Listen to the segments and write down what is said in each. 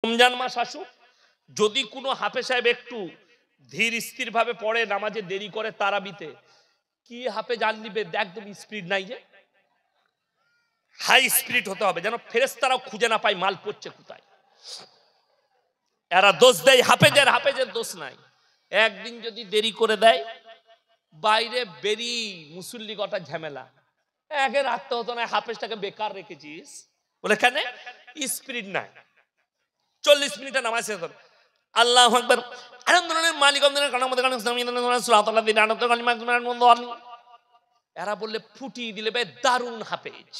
রমজান মাস আসুক, যদি কোনো হাফেজ সাহেব একটু ধীর স্থির ভাবে পড়ে, নামাজে দেরি করে তারাবিতে, কি হাফেজ আনলিবে একদম স্পিড নাই, যে হাই স্পিড হতে হবে, যেন ফেরেশতারাও খুঁজে না পায় মাল পড়ছে কোথায়। এরা দোষ দেয় হাফেজের, হাফেজের দোষ নাই। একদিন যদি দেরি করে দেয়, বাইরে বেরি মুসল্লি কটা ঝামেলা, একে রাখতে হতো না, হাফেজটাকে বেকার রেখেছিস বলে কেন, স্পিড নাই। 40 মিনিটে নামাজ শেষ হতো, আল্লাহু আকবার আলহামদুলিল্লাহ মালিক এরা বললে ফুটিয়ে দিলে ভাই দারুণ হাফেজ।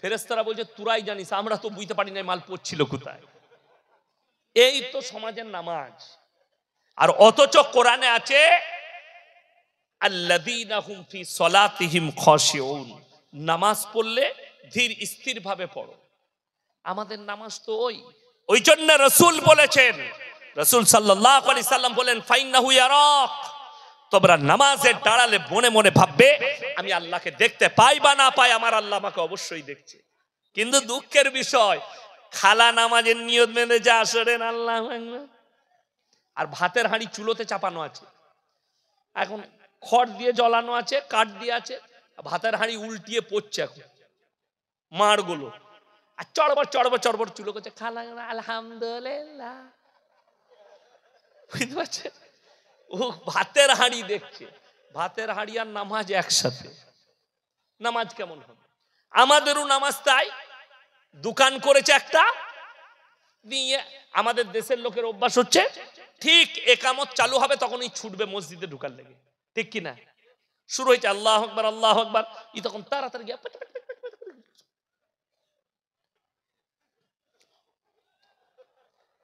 ফেরেশতারা বলছে তুরাই জানিস, আমরা তো বুঝতে পারি না মাল পড়ছিল কোথায়। এই তো সমাজের নামাজ। আর অথচ কোরআনে আছে আল্লাযীনা হুম ফি সলাতিহিম খাশিউন, নামাজ পড়লে ধীর স্থির ভাবে পড়ো। আমাদের নামাজ তো ওই জন্য রাসূল বলেছেন, রাসূল সাল্লাল্লাহু আলাইহি সাল্লাম বলেন ফাইন্নাহু ইয়ারাক, তোমরা নামাজে দাঁড়ালে মনে মনে ভাববে আমি আল্লাহকে দেখতে পাই বা না পাই, আমার আল্লাহ আমাকে অবশ্যই দেখছে। কিন্তু দুঃখের বিষয়, খালা নামাজের নিয়ত মেনে যা আসরেন আল্লাহু আকবার, আর ভাতের হাঁড়ি চুলোতে চাপানো আছে, এখন খড় দিয়ে জ্বলানো আছে, কাঠ দিয়ে আছে, ভাতের হাঁড়ি উল্টিয়ে পড়ছে এখন মাড়গুলো, আর চড়বড় চড়বড় চড়বড় চুলো করছে, খালা আলহামদুলিল্লাহ, বুঝতে পারছে? ও ভাতের হাঁড়ি দেখছে, ভাতের হাঁড়ি আর নামাজ একসাথে, নামাজ কেমন হবে? আমাদেরও নামাজ তাই, দোকান করেছে একটা নিয়ে, আমাদের দেশের লোকের অভ্যাস হচ্ছে ঠিক একামত চালু হবে তখনই ছুটবে মসজিদে ঢুকার লেগে, ঠিক কিনা? শুরু হয়েছে আল্লাহু আকবার আল্লাহু আকবার, ই তখন তাড়াতাড়ি গিয়ে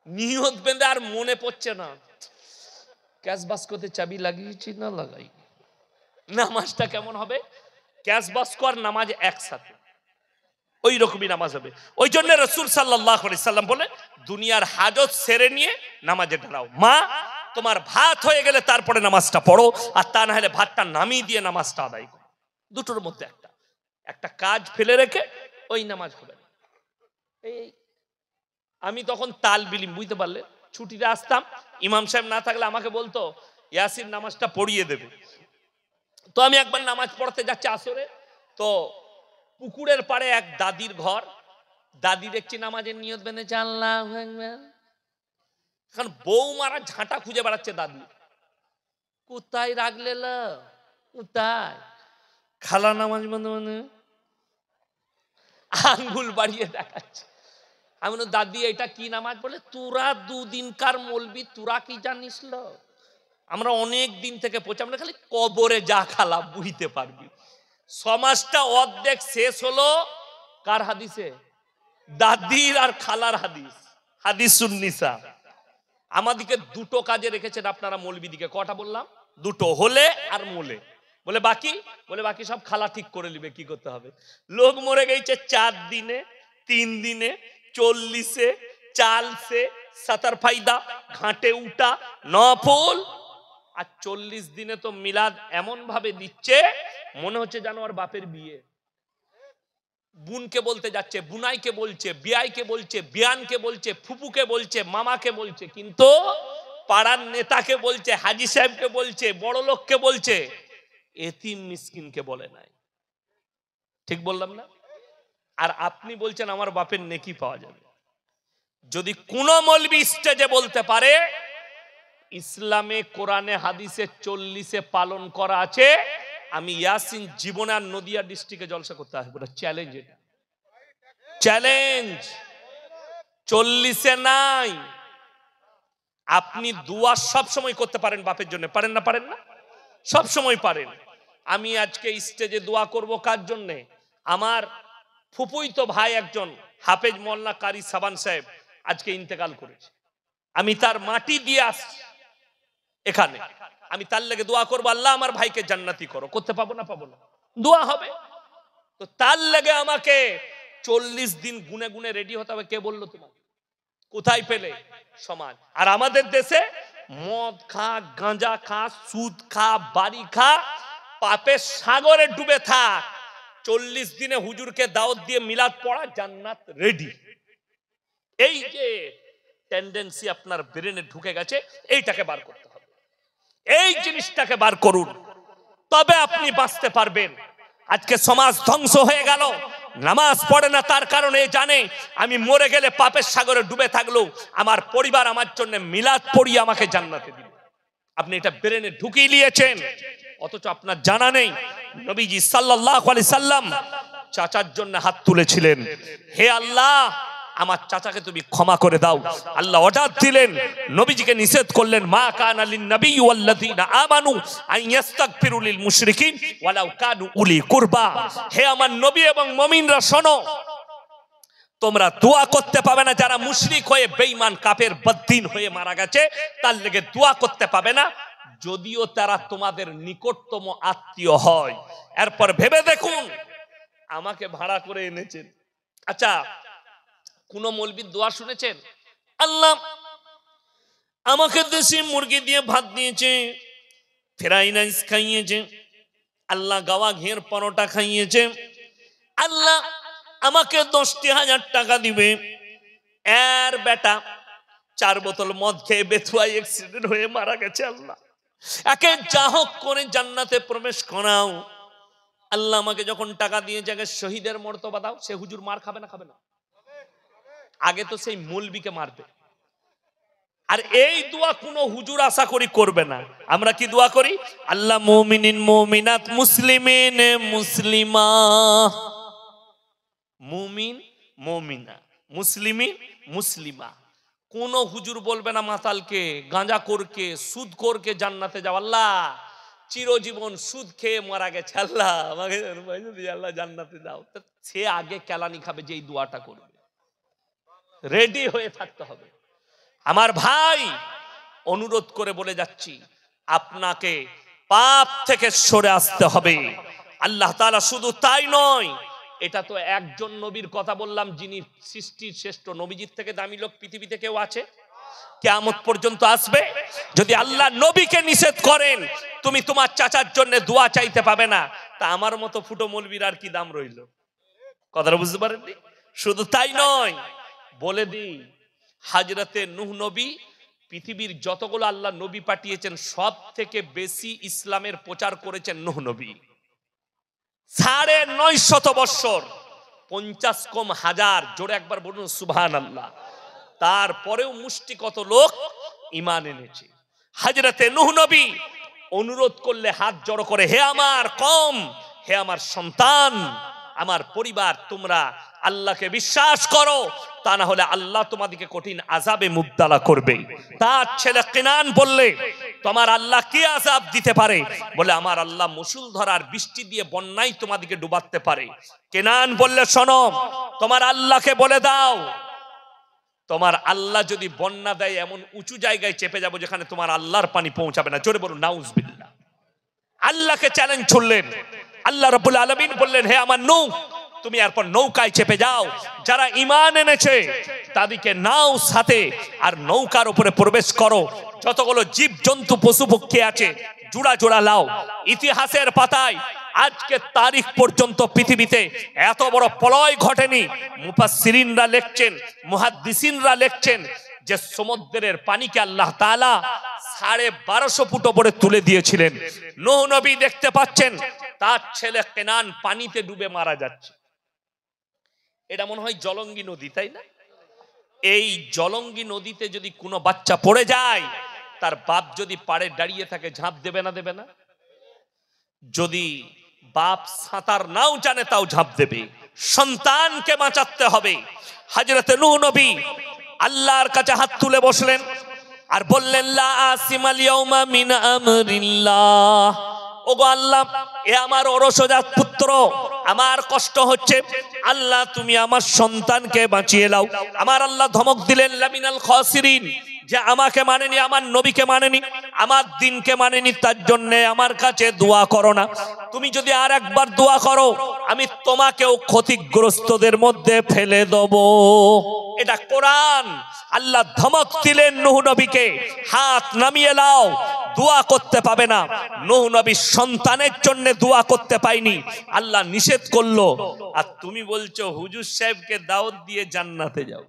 নিয়ত বেঁধে, আর মনে পড়ছে না ক্যাশ বাস্কতে চাবি লাগিয়েছি না লাগাই, নামাজটা কেমন হবে? ক্যাশ বাস্ক আর নামাজ একসাথে, ওই রকমই নামাজ হবে। ওই জন্য রাসূল সাল্লাল্লাহু আলাইহি সাল্লাম বলে দুনিয়ার হাজত সেরে নিয়ে নামাজে দাঁড়াও। মা তোমার ভাত হয়ে গেলে তারপরে নামাজটা পড়ো, আর তা না হলে ভাতটা নামিয়ে দিয়ে নামাজটা আদায় করো। দুটোর মধ্যে একটা কাজ ফেলে রেখে ওই নামাজ হবে না। এই আমি তখন তাল বিলিম, বুঝতে পারলে, ছুটিতে আসতাম, ইমাম সাহেব না থাকলে আমাকে বলতো ইয়াসিন নামাজটা পড়িয়ে দেবে। তো আমি একবার নামাজ পড়তে যাচ্ছি আসরে, তো পুকুরের পাড়ে এক দাদির ঘর, দাদি দেখছি নামাজের নিয়ত বেঁধেছে আল্লাহু আকবার, এখন বৌমারা ঝাঁটা খুঁজে বেড়াচ্ছে, দাদি কোথায় রাখলে, কোথায় খালা নামাজ বন্ধ, মানে আঙ্গুল বাড়িয়ে দেখাচ্ছে। আমি বলি দাদি এটা কি নামাজ? বলে তোরা দুদিনকার মৌলবি, তোরা কি জানিস? আমরা অনেক দিন থেকে পড়ছি, আমরা খালি কবরে যা খালা বুঝতে পারবি। সমাজটা অর্ধেক শেষ হলো কার হাদিসে? দাদির আর খালার হাদিস, হাদিসুন নিসা। আমাদিকে দুটো কাজে রেখেছেন আপনারা মৌলবিদিকে, কটা বললাম? দুটো, হলে আর মোলে। বলে বাকি, বলে বাকি সব খালা ঠিক করে নিবে, কি করতে হবে? লোক মরে গেছে 4 দিনে, 3 দিনে, 40-এ, চালসে, সাতার ফাইদা, ঘাটে উঠা, নফল, আর 40 দিনে তো মিলাদ এমন ভাবে দিচ্ছে মনে হচ্ছে যেন আর বাপের বিয়ে। বুনকে বলতে যাচ্ছে, বুনাইকে বলছে, বিয়াইকে বলছে, বিয়ানকে বলছে, ফুপুকে বলছে, মামাকে বলছে, কিন্তু পাড়ার নেতাকে বলছে, হাজি সাহেবকে বলছে, বড় লোককে বলছে, এতিম মিসকিনকে বলে নাই। ঠিক বললাম না? আর আপনি বলছেন আমার বাপের নেকি পাওয়া যাবে। যদি কোন মৌলবি স্টেজে বলতে পারে ইসলামে কোরআনে হাদিসে 40-এ পালন করা আছে, আমি ইয়াসিন জীবনে আর নদিয়া ডিস্ট্রিক্টে জলসা করতে আসবো না, চ্যালেঞ্জ। এটা চ্যালেঞ্জ, 40-এ নাই। আপনি দোয়া সব সময় করতে পারেন বাপের জন্য, পারেন না? পারেন না? সব সময় পারেন। আমি আজকে স্টেজে দোয়া করব কার জন্য? আমার ফুপুই তো ভাই একজন হাফেজ মোল্লা কারি সাবান সাহেব আজকে ইন্তেকাল করেছে, আমি তার মাটি দিয়ে আসছি এখানে, আমি তার লেগে দোয়া করবো, আল্লাহ আমার ভাইকে জান্নাতি করো। করতে পাবো না? পাবো না? দোয়া হবে তো তার লেগে আমাকে 40 দিন গুনে গুনে রেডি হতে হবে। কে বললো তোমাকে? কোথায় পেলে? সমাজ। আর আমাদের দেশে মদ খা, গাঁজা খা, সুদ খা, বাড়ি খা, পাপের সাগরে ডুবে থাক, 40 দিনে হুজুরকে দাওয়াত দিয়ে মিলাদ পড়া, জান্নাত রেডি। এই যে টেন্ডেন্সি আপনার ব্রেনে ঢুকে গেছে, এইটাকে বার করতে হবে। এই জিনিসটাকে বার করুন, তবে আপনি বাঁচতে পারবেন। আজকে সমাজ ধ্বংস হয়ে গেল, নামাজ পড়ে না, তার কারণে জানে আমি মরে গেলে পাপের সাগরে ডুবে থাকলেও আমার পরিবার আমার জন্য মিলাদ পড়িয়ে আমাকে জান্নাতে দিবে। আপনি এটা ব্রেনে ঢুকিয়ে নিয়েছেন, অথচ আপনার জানা নেই নবীজি সাল্লাল্লাহু আলাইহি সাল্লাম চাচার জন্য হাত তুলেছিলেন, হে আল্লাহ আমার চাচাকে তুমি ক্ষমা করে দাও। আল্লাহ অর্ডার দিলেন, নবীজিকে নিষেধ করলেন, মা কানা লিন নবী ওয়াল্লাযিনা আমানু আন ইস্তাগফিরু লিল মুশরিকিন ওয়ালাউ কানু উলি কুরবা। হে আমার নবী এবং মুমিনরা শোনো, তোমরা দোয়া করতে পাবে না যারা মুশরিক হয়ে বেঈমান কাফের বদ্দিন হয়ে মারা গেছে, তার লেগে দোয়া করতে পাবে না, যদিও তারা তোমাদের নিকটতম আত্মীয় হয়। এরপর ভেবে দেখুন, আমাকে ভাড়া করে এনেছেন, আচ্ছা কোন মৌলবীর দোয়া শুনেছেন? আল্লাহ আমাকে দেশি মুরগি দিয়ে ভাত দিয়েছে, ফ্রাই রাইস খাইয়েছে, আল্লাহ গাওয়া ঘের পরোটা খাইয়েছে, আল্লাহ আমাকে 10,000 টাকা দিবে, এর বেটা 4 বোতল মদ খেয়ে বেথুয়ায় অ্যাক্সিডেন্ট হয়ে মারা গেছে, আল্লাহ একে যা হোক করে জান্নাতে প্রবেশ করাও। আল্লাহ আমাকে যখন টাকা দিয়ে জায়গায় শহীদের মর্তবা দাও। সে হুজুর মার খাবে না? খাবে না। আগে তো সেই মৌলবীকে মারবে। আর এই দোয়া কোনো হুজুর আশা করি করবে না। আমরা কি দোয়া করি? আল্লাহ মুমিনিন মুমিনাত মুসলিমিন মুসলিমা, মুমিন মুমিনা মুসলিমিন মুসলিমা। কোন হুজুর বলবে না মাতালকে, গাঁজাখোরকে, সুদখোরকে জান্নাতে যাও। আল্লাহ চিরজীবন সুদ খেয়ে মারা গেছে, আল্লাহ আমাকে আল্লাহ জান্নাতে দাও। সে আগে কেলানি খাবে যে এই দোয়াটা করবে। রেডি হয়ে থাকতে হবে। আমার ভাই, অনুরোধ করে বলে যাচ্ছি, আপনাকে পাপ থেকে সরে আসতে হবে। আল্লাহ তাআলা শুধু তাই নয়, এটা তো একজন নবীর কথা বললাম, যিনি সৃষ্টির শ্রেষ্ঠ। নবীজির থেকে দামি লোক পৃথিবীতে কেউ আছে? কিয়ামত পর্যন্ত আসবে। যদি আল্লাহ নবীকে নিষেধ করেন তুমি তোমার চাচার জন্য দোয়া চাইতে পাবে না, তা আমার মতো ফুটো মৌলবীর আর কি দাম রইল? কথাটা বুঝতে পারেননি? শুধু তাই নয়, বলে দিই, হযরতে নূহ নবী পৃথিবীর যতগুলো আল্লাহ নবী পাঠিয়েছেন সব থেকে বেশি ইসলামের প্রচার করেছেন নূহ নবী। 950 বছর, 50 কম হাজার, জোরে একবার বলুন সুবহানাল্লাহ। তারপরেও মুষ্টি কত লোক ঈমান এনেছে। হযরতে নূহ নবী অনুরোধ করলে হাত জড়ো করে, হে আমার কওম, হে আমার সন্তান, আমার পরিবার, তোমরা আল্লাহকে বিশ্বাস করো, তা না হলে আল্লাহ তোমাদেরকে কঠিন আযাবে মুবতালা করবে। তার ছেলে কেনান বললে, তোমার আল্লাহ কি আযাব দিতে পারে? বলে, আমার আল্লাহ মুষলধারার বৃষ্টি দিয়ে বন্যায় তোমাদেরকে ডুবাতে পারে। কেনান বললে, শোনো, তোমার আল্লাহকে বলে দাও, তোমার আল্লাহ যদি বন্যা দেয় এমন উঁচু জায়গায় চেপে যাবো যেখানে তোমার আল্লাহর পানি পৌঁছাবে না। জোরে বলুন নাউজুবিল্লাহ। আল্লাহকে চ্যালেঞ্জ ছুড়লেন। আল্লাহ রাব্বুল আলামিন বললেন, হে আমার নূহ, তুমি এরপর নৌকায় চেপে যাও, যারা ঈমান এনেছে তাদেরকে নাও সাথে, আর নৌকার উপরে প্রবেশ করো, যতগুলো জীব জন্তু পশু পক্ষী আছে জোড়া জোড়া লাও। ইতিহাসের পাতায় আজকে তারিখ পর্যন্ত পৃথিবীতে এত বড় প্রলয় ঘটেনি। মুফাসসিরিনরা লিখছেন, মুহাদ্দিসিনরা লিখছেন যে সমুদ্রের পানিকে আল্লাহ তাআলা 1250 ফুট উপরে তুলে দিয়েছিলেন। নূহ নবী দেখতে পাচ্ছেন তার ছেলে কেনান পানিতে ডুবে মারা যাচ্ছে। এটা মনে হয় জলঙ্গি নদী, তাই না? এই জলঙ্গি নদীতে যদি কোনো বাচ্চা পড়ে যায়, তার বাপ যদি পাড়ে দাঁড়িয়ে থাকে ঝাঁপ দেবে না? দেবে না? যদি বাপ সাঁতার নাও জানে তাও ঝাঁপ দেবে। সন্তানকে বাঁচাতে হবে। হযরতে নূহ নবী আল্লাহর কাছে হাত তুলে বসলেন আর বললেন, লা আসিমাল ইয়াউমা মিন আমরিল্লাহ। ওগো আল্লাহ, এ আমার অরসজাত পুত্র, আমার কষ্ট হচ্ছে, আল্লাহ তুমি আমার সন্তানকে বাঁচিয়ে নাও। আমার আল্লাহ ধমক দিলেন, লামিনাল খাসিরিন, যে আমাকে মানেনি, আমার নবীকে মানেনি, আমার দিনকে মানেনি, তার জন্য আমার কাছে দোয়া করো না। তুমি যদি আর একবার দোয়া করো, আমি তোমাকেও ক্ষতিগ্রস্তদের মধ্যে ফেলে দেব। এটা কোরআন। আল্লাহ ধমক দিলেন নূহ নবীকে, হাত নামিয়ে নাও, দোয়া করতে পাবে না। নূহ নবী সন্তানের জন্য দোয়া করতে পাইনি, আল্লাহ নিষেধ করলো। আর তুমি বলছো হুজুর সাহেবকে দাওয়াত দিয়ে জান্নাতে যাও।